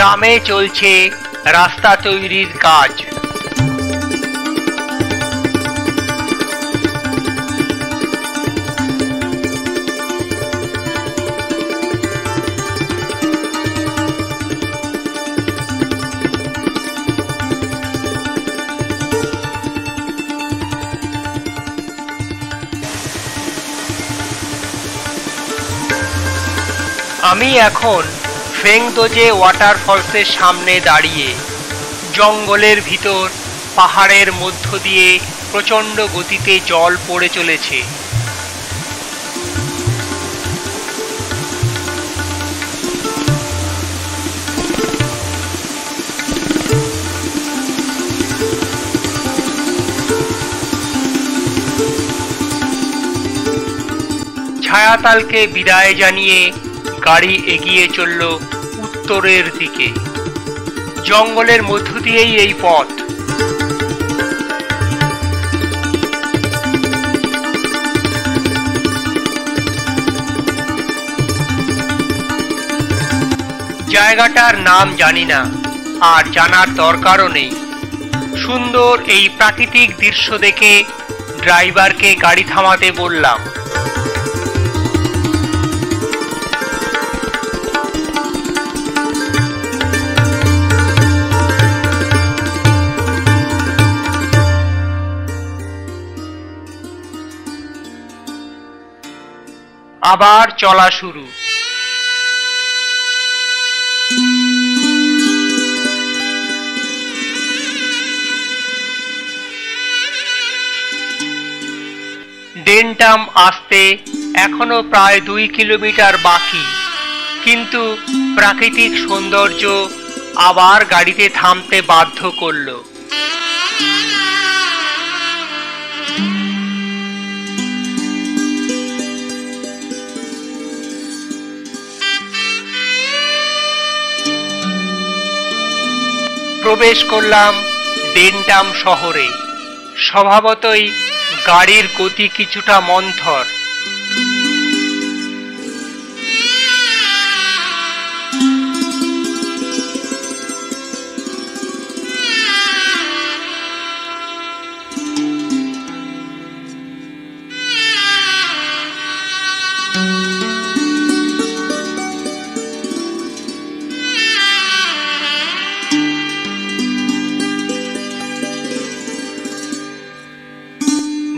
গ্রামে চলছে রাস্তা তৈরির কাজ। আমি এখন ফেংদোজে ওয়াটারফলসের সামনে দাঁড়িয়ে। জঙ্গলের ভিতর পাহাড়ের মধ্য দিয়ে প্রচণ্ড গতিতে জল পড়ে চলেছে। ছায়াতালকে বিদায় জানিয়ে গাড়ি এগিয়ে চলল উত্তরের দিকে। জঙ্গলের মধ্য দিয়েই এই পথ। জায়গাটার নাম জানি না, আর জানার দরকারও নেই। সুন্দর এই প্রাকৃতিক দৃশ্য দেখে ড্রাইভারকে গাড়ি থামাতে বললাম। আবার চলা শুরু। ডেনটাম আসতে এখনো প্রায় 2 কিলোমিটার বাকি, কিন্তু প্রাকৃতিক সৌন্দর্য আবার গাড়িতে থামতে বাধ্য করলো। প্রবেশ করলাম ডেনটাম শহরে। স্বভাবতই গাড়ির গতি কিছুটা মন্থর।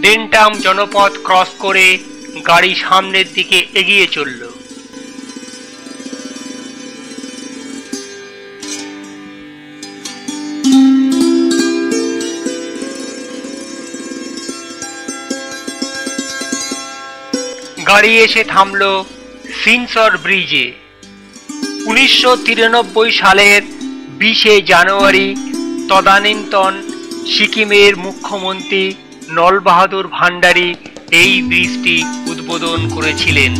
ডেনটাম জনপদ ক্রস করে গাড়ি সামনের দিকে এগিয়ে চলল। গাড়ি এসে থামল সিনসর ব্রিজে। 1993 সালের 20 জানুয়ারি তদানীন্তন সিকিমের মুখ্যমন্ত্রী নল বাহাদুর ভান্ডারী এই ব্রিজটি উদ্বোধন করেছিলেন।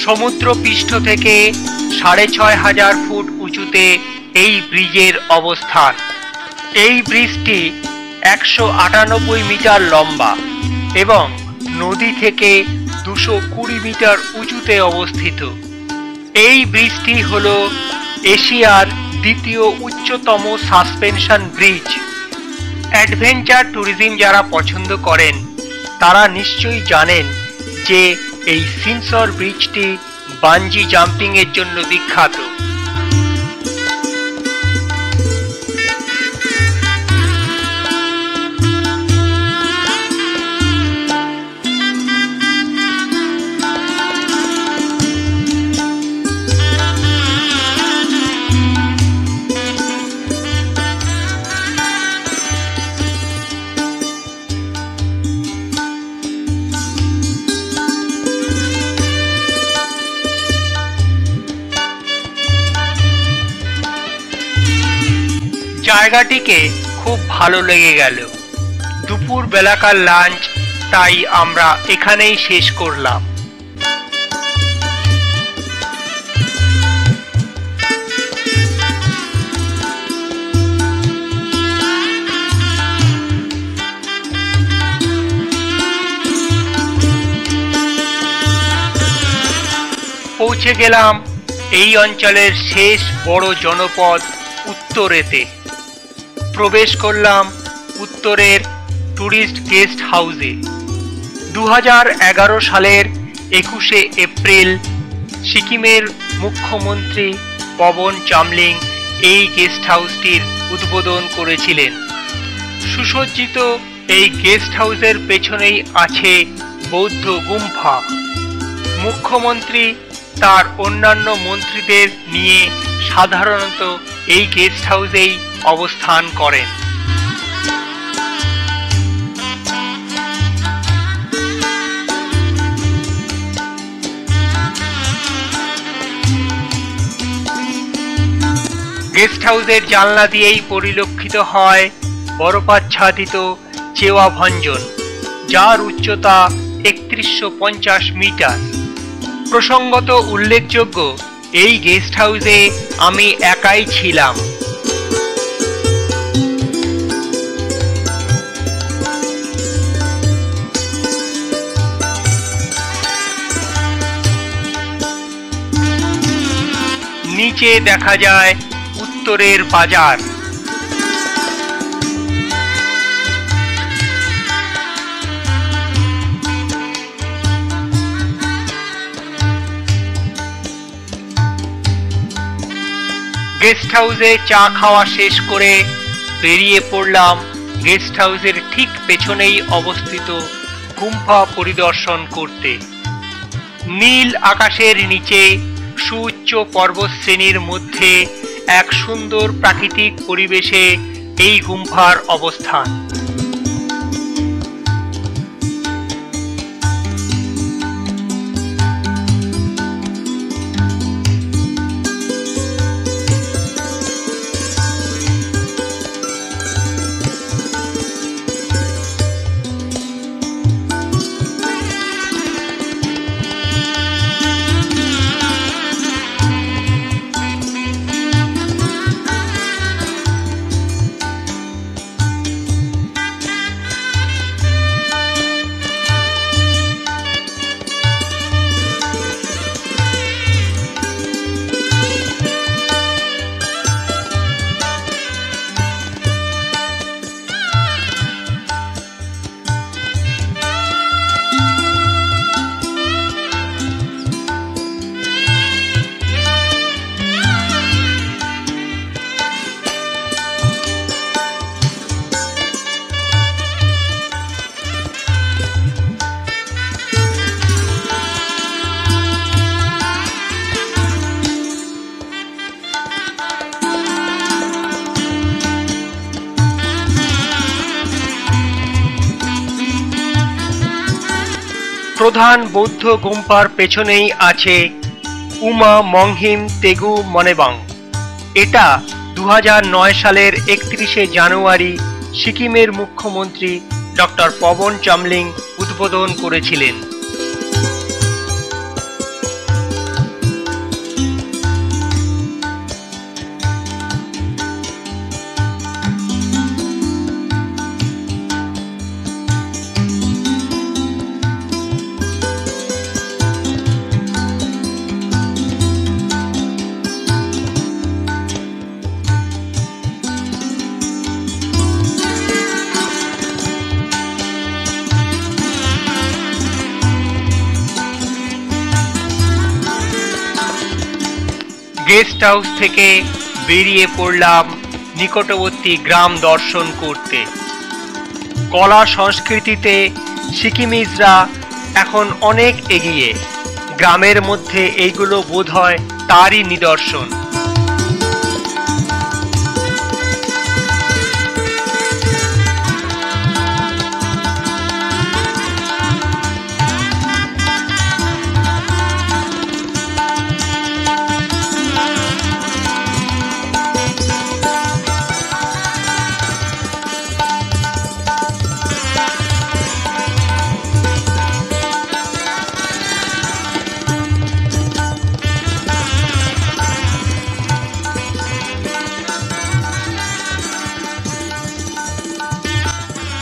সমুদ্রপৃষ্ঠ থেকে 6500 ফুট উঁচুতে এই ব্রিজের অবস্থান। এই ব্রিজটি 198 মিটার লম্বা এবং নদী থেকে 220 মিটার উঁচুতে অবস্থিত। এই ব্রিজটি হল এশিয়ার দ্বিতীয় উচ্চতম সাসপেনশন ব্রিজ। অ্যাডভেঞ্চার ট্যুরিজম যারা পছন্দ করেন তারা নিশ্চয়ই জানেন যে এই সিনসর ব্রিজটি বানজি জাম্পিং এর জন্য বিখ্যাত। জায়গাটিকে খুব ভালো লেগে গেল। দুপুর বেলাকার লাঞ্চ তাই আমরা এখানেই শেষ করলাম। পৌঁছে গেলাম এই অঞ্চলের শেষ বড় জনপদ উত্তরেতে। প্রবেশ করলাম উত্তরের ট্যুরিস্ট গেস্ট হাউসে। 2011 সালের 21শে এপ্রিল সিকিমের মুখ্যমন্ত্রী পবন চামলিং এই গেস্ট হাউসটির উদ্বোধন করেছিলেন। সুসজ্জিত এই গেস্ট হাউসের পেছনেই আছে বৌদ্ধ গুম্ফা। মুখ্যমন্ত্রী তার অন্যান্য মন্ত্রীদের নিয়ে সাধারণত এই গেস্ট হাউসেই অবস্থান করেন। গেস্ট হাউসের জানলা দিয়েই পরিলক্ষিত হয় বরফাচ্ছাদিত চেওয়া ভঞ্জন, যার উচ্চতা 3150 মিটার। প্রসঙ্গত উল্লেখযোগ্য, এই গেস্ট হাউসে আমি একাই ছিলাম। নিচে দেখা যায় উত্তরের বাজার। গেস্ট হাউসে চা খাওয়া শেষ করে বেরিয়ে পড়লাম গেস্ট হাউসের ঠিক পেছনেই অবস্থিত গুম্ফা পরিদর্শন করতে। নীল আকাশের নিচে সুউচ্চ পর্বতশ্রেণীর মধ্যে এক সুন্দর প্রাকৃতিক পরিবেশে এই গুম্ফার অবস্থান। প্রধান বৌদ্ধ গুম্ফার পেছনেই আছে উমা মংহিম তেগু মনেবাং। এটা 2009 সালের 31শে জানুয়ারি সিকিমের মুখ্যমন্ত্রী ডক্টর পবন চামলিং উদ্বোধন করেছিলেন। গেস্ট হাউস থেকে বেরিয়ে পড়লাম নিকটবর্তী গ্রাম দর্শন করতে। কলা সংস্কৃতিতে সিকিমিজরা এখন অনেক এগিয়ে। গ্রামের মধ্যে এইগুলো বোধহয় তারই নিদর্শন।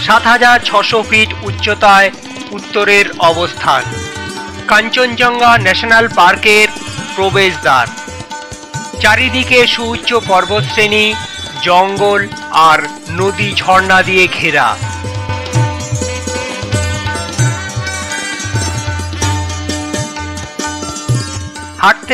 সাত 7600 ফিট উচ্চতায় উত্তরের অবস্থান। কাঞ্চনজঙ্ঘা ন্যাশনাল পার্কের প্রবেশদ্বার। চারিদিকে সুউচ্চ পর্বতশ্রেণী, জঙ্গল আর নদী ঝর্ণা দিয়ে ঘেরা। হাঁটতে